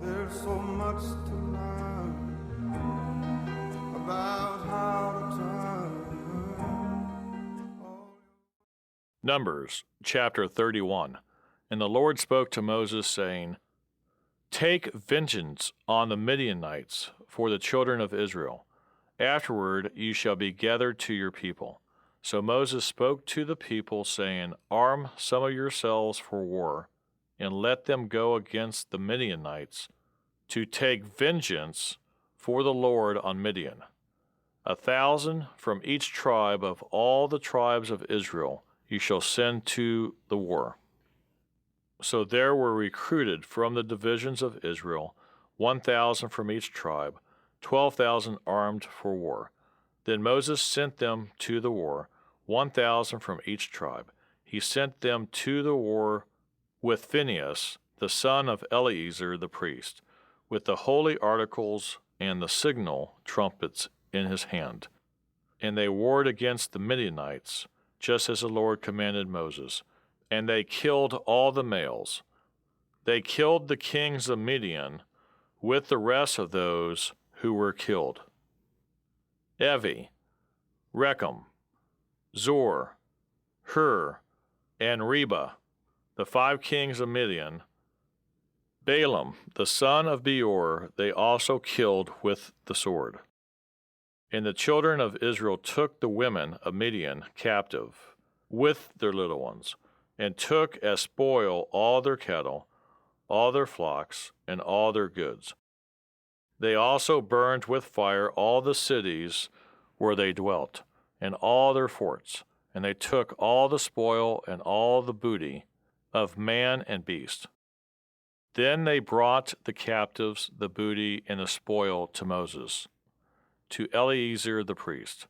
There's so much to learn about how to turn. Numbers chapter 31. And the Lord spoke to Moses, saying, Take vengeance on the Midianites for the children of Israel. Afterward you shall be gathered to your people. So Moses spoke to the people, saying, Arm some of yourselves for war, and let them go against the Midianites, to take vengeance for the Lord on Midian. 1,000 from each tribe of all the tribes of Israel you shall send to the war. So there were recruited from the divisions of Israel 1,000 from each tribe, 12,000 armed for war. Then Moses sent them to the war, 1,000 from each tribe. He sent them to the war with Phinehas, the son of Eleazar the priest, with the holy articles and the signal trumpets in his hand. And they warred against the Midianites, just as the Lord commanded Moses. And they killed all the males. They killed the kings of Midian with the rest of those who were killed. Evi, Rechem, Zor, Hur, and Reba, the 5 kings of Midian. Balaam, the son of Beor, they also killed with the sword. And the children of Israel took the women of Midian captive, with their little ones, and took as spoil all their cattle, all their flocks, and all their goods. They also burned with fire all the cities where they dwelt, and all their forts, and they took all the spoil and all the booty of man and beast. Then they brought the captives, the booty, and the spoil to Moses, to Eleazar the priest,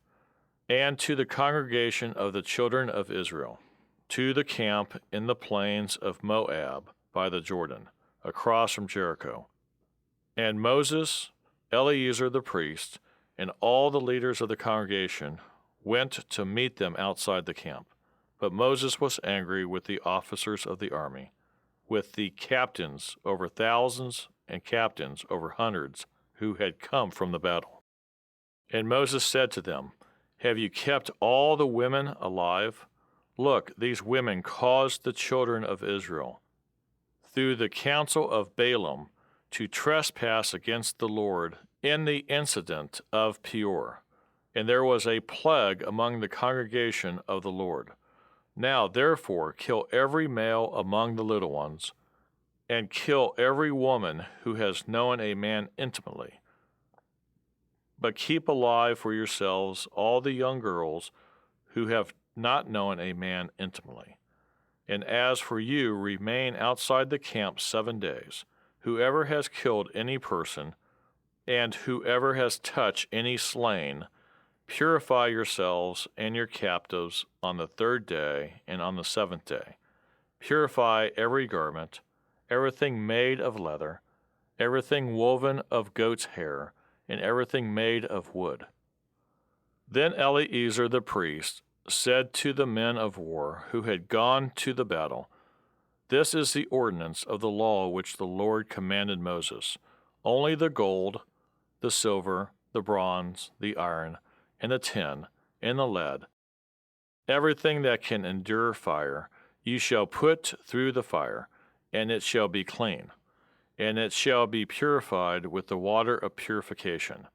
and to the congregation of the children of Israel, to the camp in the plains of Moab by the Jordan, across from Jericho. And Moses, Eleazar the priest, and all the leaders of the congregation went to meet them outside the camp. But Moses was angry with the officers of the army, with the captains over thousands and captains over hundreds who had come from the battle. And Moses said to them, Have you kept all the women alive? Look, these women caused the children of Israel, through the counsel of Balaam, to trespass against the Lord in the incident of Peor. And there was a plague among the congregation of the Lord. Now therefore kill every male among the little ones, and kill every woman who has known a man intimately. But keep alive for yourselves all the young girls who have not known a man intimately. And as for you, remain outside the camp 7 days. Whoever has killed any person, and whoever has touched any slain, purify yourselves and your captives on the 3rd day and on the 7th day. Purify every garment, everything made of leather, everything woven of goat's hair, and everything made of wood. Then Eleazar the priest said to the men of war who had gone to the battle, This is the ordinance of the law which the Lord commanded Moses. Only the gold, the silver, the bronze, the iron, and the tin, and the lead, everything that can endure fire, you shall put through the fire, and it shall be clean. And it shall be purified with the water of purification.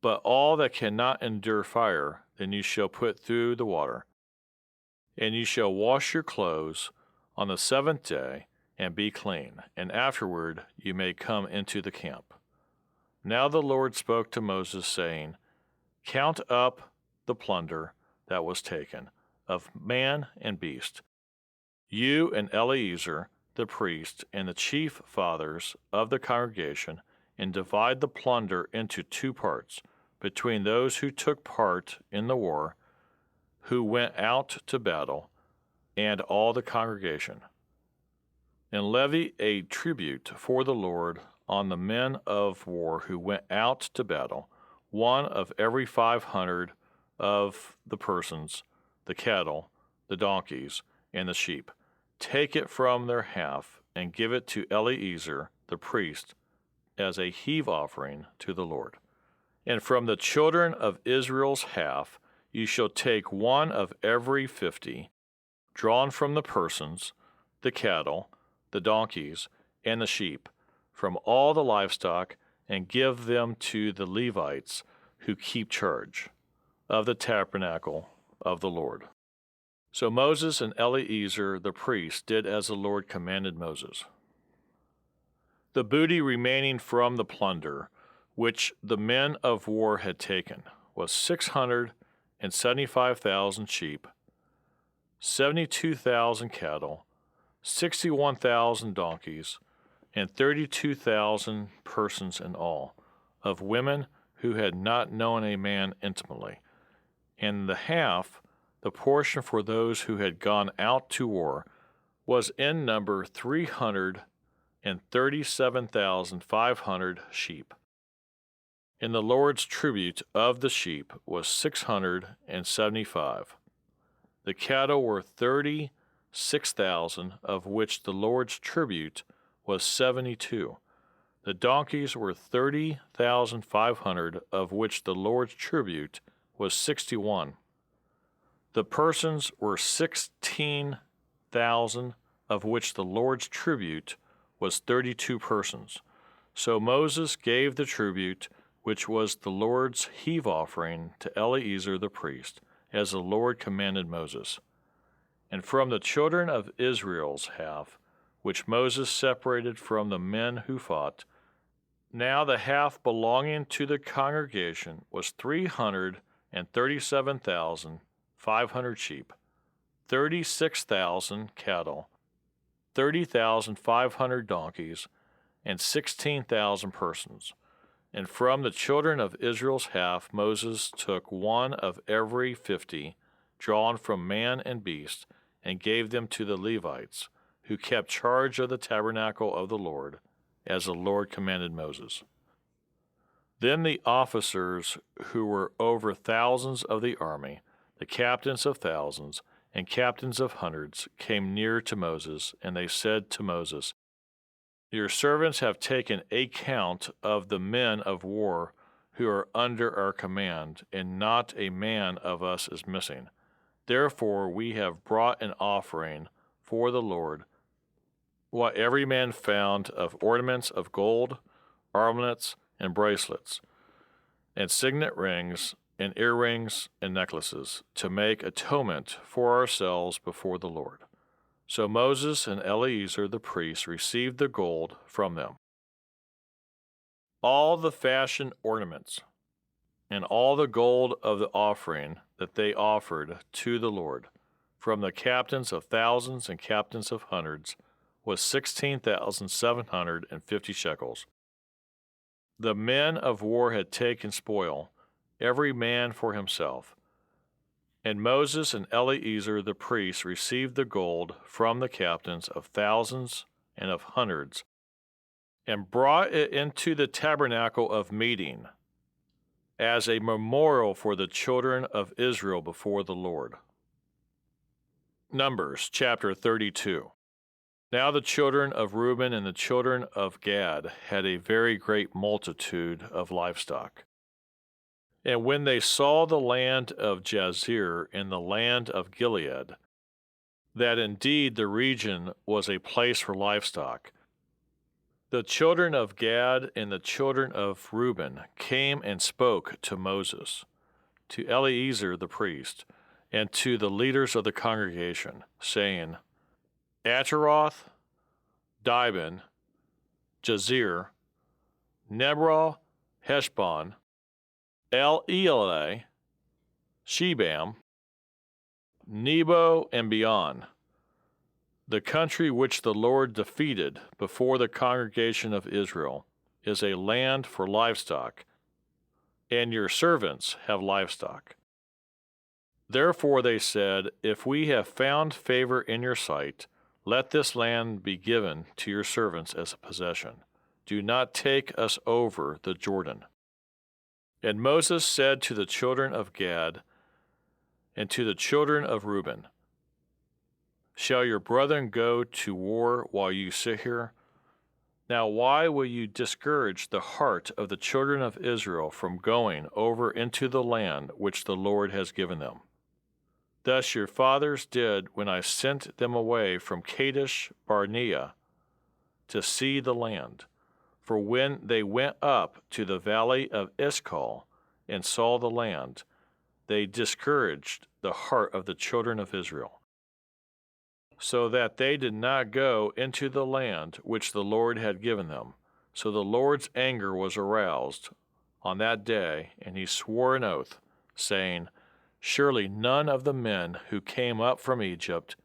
But all that cannot endure fire, then you shall put through the water. And you shall wash your clothes on the 7th day, and be clean, and afterward you may come into the camp. Now the Lord spoke to Moses, saying, Count up the plunder that was taken, of man and beast. You and Eleazar the priest and the chief fathers of the congregation, and divide the plunder into 2 parts, between those who took part in the war, who went out to battle, and all the congregation. And levy a tribute for the Lord on the men of war who went out to battle, 1 of every 500 of the persons, the cattle, the donkeys, and the sheep. Take it from their half, and give it to Eleazar the priest as a heave offering to the Lord. And from the children of Israel's half you shall take one of every 50, drawn from the persons, the cattle, the donkeys, and the sheep, from all the livestock, and give them to the Levites who keep charge of the tabernacle of the Lord. So Moses and Eleazar the priest did as the Lord commanded Moses. The booty remaining from the plunder, which the men of war had taken, was 675,000 sheep, 72,000 cattle, 61,000 donkeys, and 32,000 persons in all, of women who had not known a man intimately. And the half, the portion for those who had gone out to war, was in number 337,500 sheep. And the Lord's tribute of the sheep was 675. The cattle were 36,000, of which the Lord's tribute was 72. The donkeys were 30,500, of which the Lord's tribute was 61. The persons were 16,000, of which the Lord's tribute was 32 persons. So Moses gave the tribute, which was the Lord's heave offering, to Eleazar the priest, as the Lord commanded Moses. And from the children of Israel's half, which Moses separated from the men who fought, now the half belonging to the congregation was 337,500 sheep, 36,000 cattle, 30,500 donkeys, and 16,000 persons. And from the children of Israel's half Moses took one of every 50, drawn from man and beast, and gave them to the Levites, who kept charge of the tabernacle of the Lord, as the Lord commanded Moses. Then the officers who were over thousands of the army, the captains of thousands, and captains of hundreds, came near to Moses, and they said to Moses, Your servants have taken a count of the men of war who are under our command, and not a man of us is missing. Therefore we have brought an offering for the Lord, what every man found of ornaments of gold, armlets, and bracelets, and signet rings, and earrings, and necklaces, to make atonement for ourselves before the Lord. So Moses and Eleazar the priest received the gold from them. All the fashion ornaments, and all the gold of the offering that they offered to the Lord, from the captains of thousands and captains of hundreds, was 16,750 shekels. The men of war had taken spoil, every man for himself. And Moses and Eleazar the priest received the gold from the captains of thousands and of hundreds, and brought it into the tabernacle of meeting, as a memorial for the children of Israel before the Lord. Numbers chapter 32. Now the children of Reuben and the children of Gad had a very great multitude of livestock. And when they saw the land of Jazer and the land of Gilead, that indeed the region was a place for livestock, the children of Gad and the children of Reuben came and spoke to Moses, to Eleazar the priest, and to the leaders of the congregation, saying, Ataroth, Dibon, Jazer, Nebrah, Heshbon, El-Eleh, Shebam, Nebo, and beyond, the country which the Lord defeated before the congregation of Israel, is a land for livestock, and your servants have livestock. Therefore they said, If we have found favor in your sight, let this land be given to your servants as a possession. Do not take us over the Jordan. And Moses said to the children of Gad and to the children of Reuben, Shall your brethren go to war while you sit here? Now why will you discourage the heart of the children of Israel from going over into the land which the Lord has given them? Thus your fathers did when I sent them away from Kadesh Barnea to see the land. For when they went up to the valley of Eshcol and saw the land, they discouraged the heart of the children of Israel, so that they did not go into the land which the Lord had given them. So the Lord's anger was aroused on that day, and he swore an oath, saying, Surely none of the men who came up from Egypt,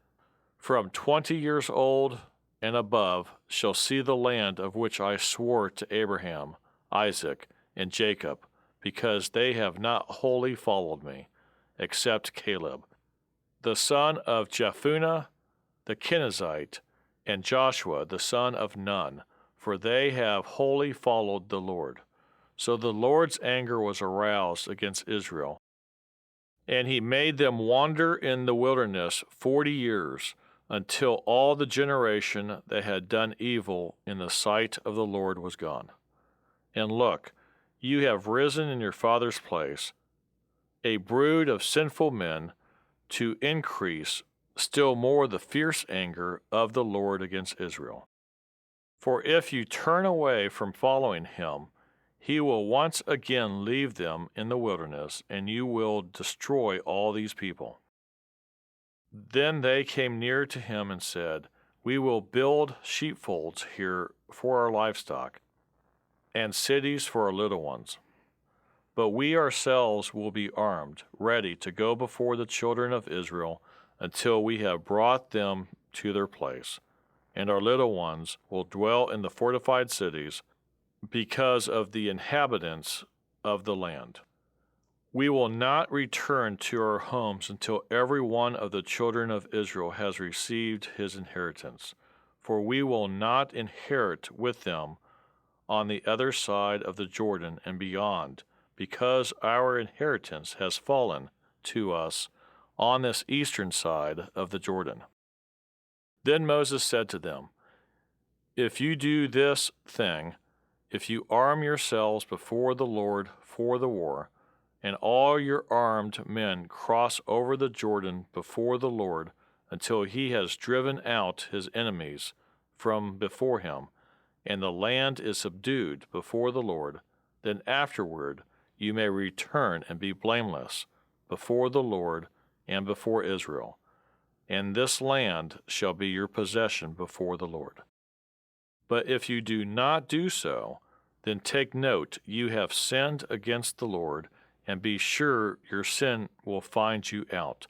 from 20 years old and above, shall see the land of which I swore to Abraham, Isaac, and Jacob, because they have not wholly followed me, except Caleb, the son of Jephunneh the Kenizzite, and Joshua the son of Nun, for they have wholly followed the Lord. So the Lord's anger was aroused against Israel, and he made them wander in the wilderness 40 years, until all the generation that had done evil in the sight of the Lord was gone. And look, you have risen in your father's place, a brood of sinful men, to increase still more the fierce anger of the Lord against Israel. For if you turn away from following him, he will once again leave them in the wilderness, and you will destroy all these people. Then they came near to him and said, We will build sheepfolds here for our livestock, and cities for our little ones. But we ourselves will be armed, ready to go before the children of Israel until we have brought them to their place, and our little ones will dwell in the fortified cities because of the inhabitants of the land. We will not return to our homes until every one of the children of Israel has received his inheritance, for we will not inherit with them on the other side of the Jordan and beyond, because our inheritance has fallen to us on this eastern side of the Jordan. Then Moses said to them, If you do this thing, if you arm yourselves before the Lord for the war, and all your armed men cross over the Jordan before the Lord until he has driven out his enemies from before him, and the land is subdued before the Lord, then afterward you may return and be blameless before the Lord and before Israel, and this land shall be your possession before the Lord. But if you do not do so, then take note you have sinned against the Lord, and be sure your sin will find you out.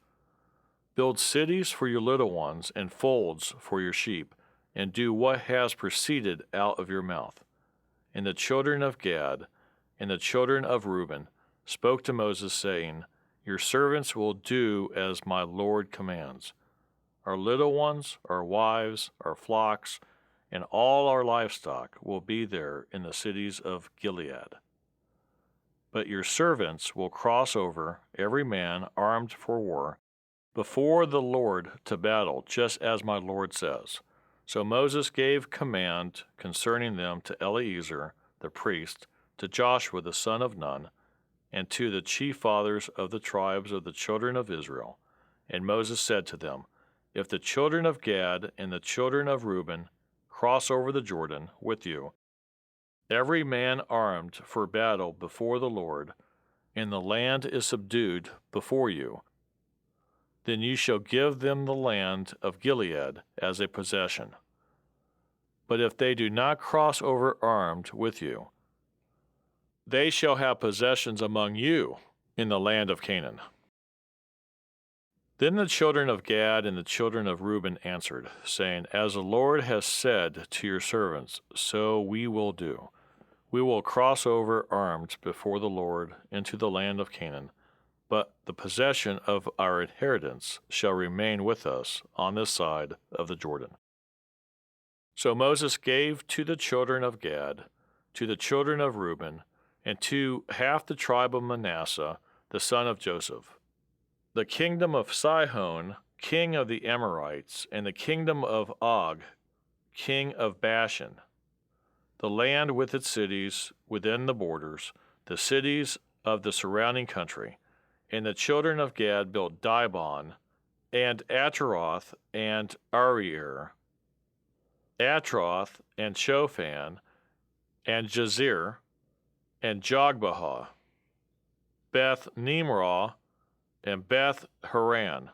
Build cities for your little ones and folds for your sheep, and do what has proceeded out of your mouth. And the children of Gad and the children of Reuben spoke to Moses, saying, Your servants will do as my Lord commands. Our little ones, our wives, our flocks, and all our livestock will be there in the cities of Gilead. But your servants will cross over, every man armed for war, before the Lord to battle, just as my Lord says. So Moses gave command concerning them to Eleazar the priest, to Joshua the son of Nun, and to the chief fathers of the tribes of the children of Israel. And Moses said to them, If the children of Gad and the children of Reuben cross over the Jordan with you, every man armed for battle before the Lord, and the land is subdued before you, then you shall give them the land of Gilead as a possession. But if they do not cross over armed with you, they shall have possessions among you in the land of Canaan. Then the children of Gad and the children of Reuben answered, saying, As the Lord has said to your servants, so we will do. We will cross over armed before the Lord into the land of Canaan, but the possession of our inheritance shall remain with us on this side of the Jordan. So Moses gave to the children of Gad, to the children of Reuben, and to half the tribe of Manasseh, the son of Joseph, the kingdom of Sihon, king of the Amorites, and the kingdom of Og, king of Bashan, the land with its cities within the borders, the cities of the surrounding country. And the children of Gad built Dibon, and Ataroth, and Aroer, Atroth, and Shophan, and Jazer, and Jogbehah, Beth Nimrah, and Beth Haran,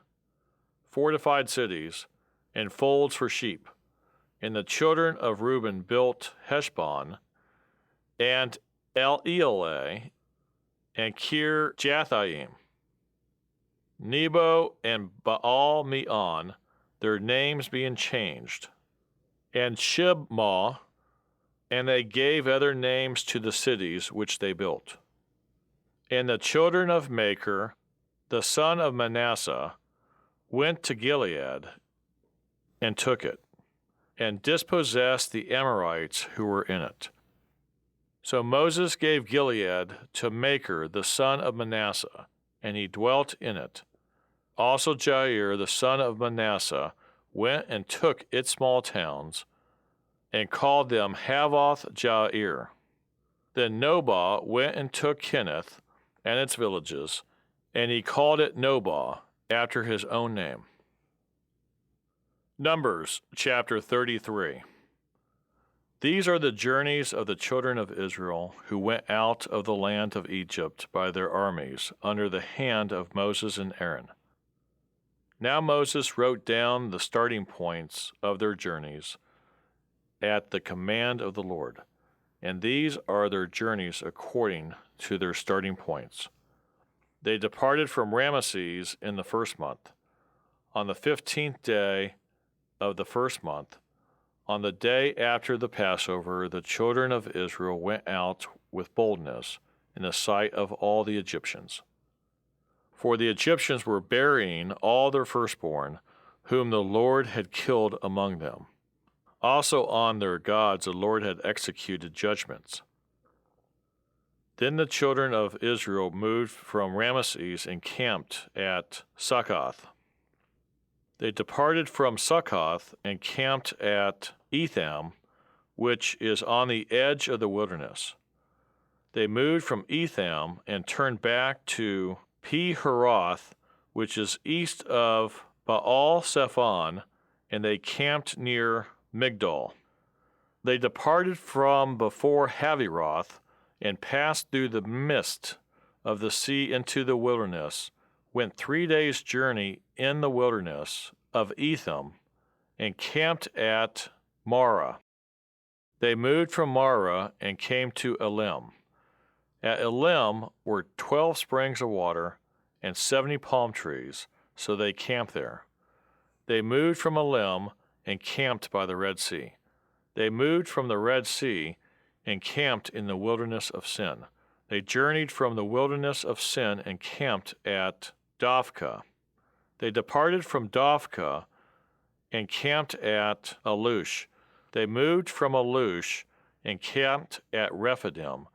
fortified cities, and folds for sheep. And the children of Reuben built Heshbon, and Elealeh, and Kirjathaim, Nebo and Baal Meon, their names being changed, and Shibmah, and they gave other names to the cities which they built. And the children of Machir, the son of Manasseh, went to Gilead and took it, and dispossessed the Amorites who were in it. So Moses gave Gilead to Machir, the son of Manasseh, and he dwelt in it. Also Jair, the son of Manasseh, went and took its small towns, and called them Havoth Jair. Then Nobah went and took Kenath and its villages, and he called it Nobah, after his own name. Numbers chapter 33. These are the journeys of the children of Israel who went out of the land of Egypt by their armies under the hand of Moses and Aaron. Now Moses wrote down the starting points of their journeys at the command of the Lord, and these are their journeys according to their starting points. They departed from Ramesses in the first month. On the 15th day of the first month, on the day after the Passover, the children of Israel went out with boldness in the sight of all the Egyptians. For the Egyptians were burying all their firstborn, whom the Lord had killed among them. Also on their gods the Lord had executed judgments. Then the children of Israel moved from Ramesses and camped at Succoth. They departed from Succoth and camped at Etham, which is on the edge of the wilderness. They moved from Etham and turned back to Pi-Haroth, which is east of Baal-Zephon, and they camped near Migdol. They departed from before Haviroth and passed through the midst of the sea into the wilderness, went 3 days' journey in the wilderness of Etham, and camped at Marah. They moved from Marah and came to Elim. At Elim were 12 springs of water and 70 palm trees, so they camped there. They moved from Elim and camped by the Red Sea. They moved from the Red Sea and camped in the wilderness of Sin. They journeyed from the wilderness of Sin and camped at Dophkah. They departed from Dophkah and camped at Alush. They moved from Alush and camped at Rephidim,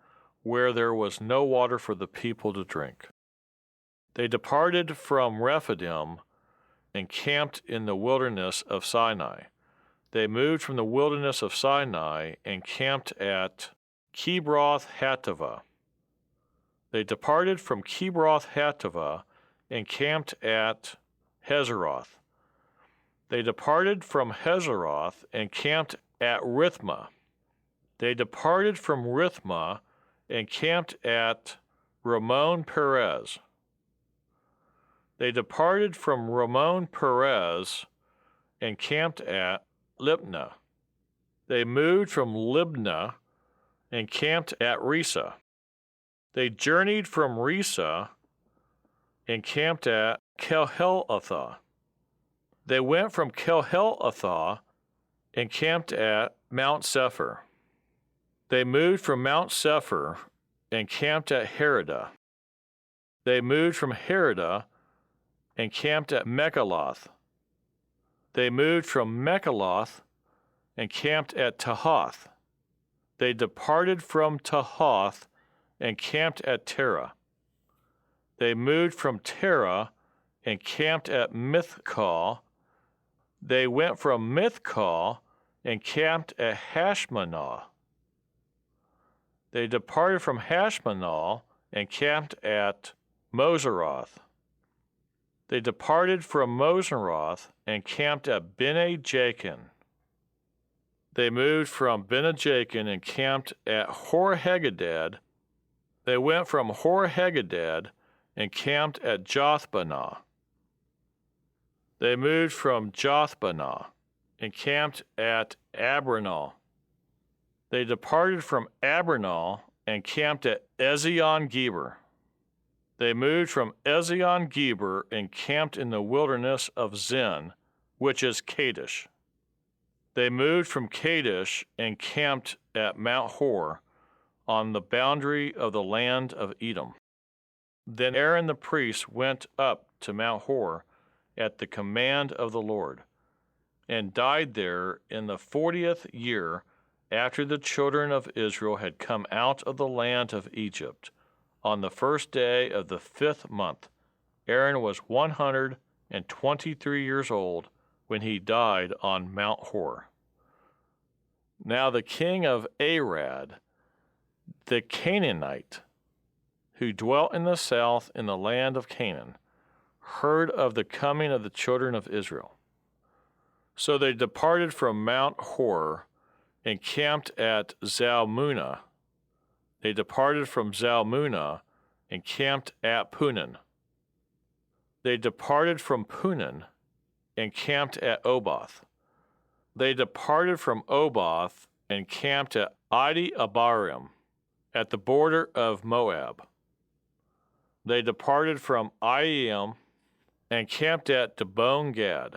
where there was no water for the people to drink. They departed from Rephidim and camped in the wilderness of Sinai. They moved from the wilderness of Sinai and camped at Kibroth-Hattaavah. They departed from Kibroth-Hattaavah and camped at Hazeroth. They departed from Hazeroth and camped at Rithmah. They departed from Rithmah and camped at Ramon Perez. They departed from Ramon Perez and camped at Libnah. They moved from Libnah and camped at Risa. They journeyed from Risa and camped at Kelhelatha. They went from Kelhelatha and camped at Mount Sephir. They moved from Mount Sephir and camped at Heradah. They moved from Heradah and camped at Mechaloth. They moved from Mechaloth and camped at Tahath. They departed from Tahath and camped at Terah. They moved from Terah and camped at Mithkal. They went from Mithkal and camped at Hashmanah. They departed from Hashmanah and camped at Moseroth. They departed from Moseroth and camped at Bene-Jacan. They moved from Bene-Jacan and camped at Hor-Hagadad. They went from Hor-Hagadad and camped at Jothbanah. They moved from Jothbanah and camped at Abranah. They departed from Abranah and camped at Ezion-Geber. They moved from Ezion-Geber and camped in the wilderness of Zin, which is Kadesh. They moved from Kadesh and camped at Mount Hor, on the boundary of the land of Edom. Then Aaron the priest went up to Mount Hor at the command of the Lord, and died there in the 40th year after the children of Israel had come out of the land of Egypt. On the first day of the 5th month, Aaron was 123 years old when he died on Mount Hor. Now the king of Arad, the Canaanite, who dwelt in the south in the land of Canaan, heard of the coming of the children of Israel. So they departed from Mount Hor and camped at Zalmunna. They departed from Zalmunna and camped at Punan. They departed from Punan and camped at Oboth. They departed from Oboth and camped at Adi-Abarim, at the border of Moab. They departed from Aim and camped at Dibon-Gad.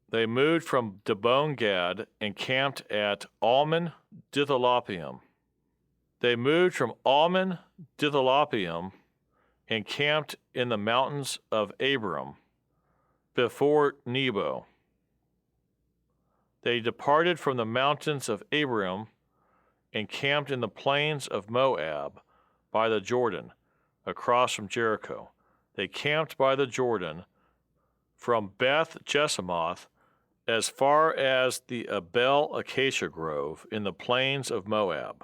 They moved from Dibon-Gad and camped at Almon-Dithalapium. They moved from Almon-Dithalapium and camped in the mountains of Abiram, before Nebo. They departed from the mountains of Abiram and camped in the plains of Moab by the Jordan, across from Jericho. They camped by the Jordan from Beth Jesimoth as far as the Abel Acacia Grove in the plains of Moab.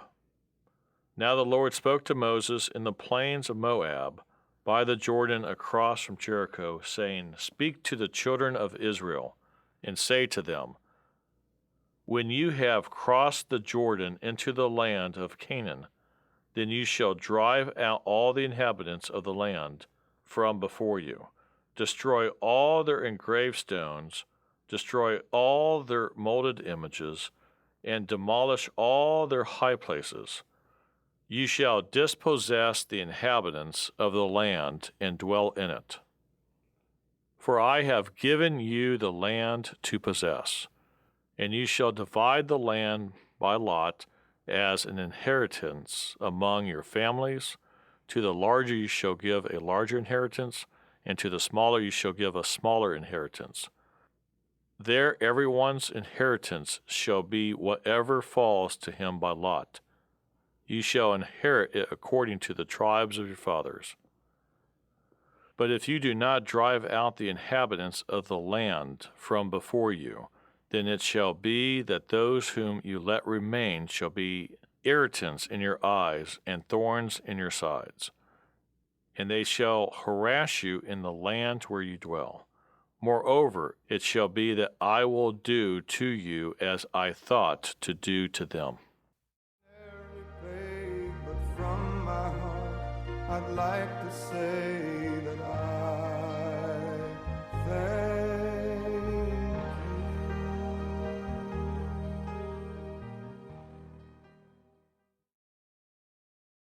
Now the Lord spoke to Moses in the plains of Moab by the Jordan across from Jericho, saying, Speak to the children of Israel, and say to them, When you have crossed the Jordan into the land of Canaan, then you shall drive out all the inhabitants of the land from before you. Destroy all their engraved stones, destroy all their molded images, and demolish all their high places. You shall dispossess the inhabitants of the land and dwell in it. For I have given you the land to possess, and you shall divide the land by lot as an inheritance among your families. To the larger you shall give a larger inheritance, and to the smaller you shall give a smaller inheritance. There everyone's inheritance shall be whatever falls to him by lot. You shall inherit it according to the tribes of your fathers. But if you do not drive out the inhabitants of the land from before you, then it shall be that those whom you let remain shall be irritants in your eyes and thorns in your sides, and they shall harass you in the land where you dwell. Moreover, it shall be that I will do to you as I thought to do to them. But from my heart, I'd like to say that I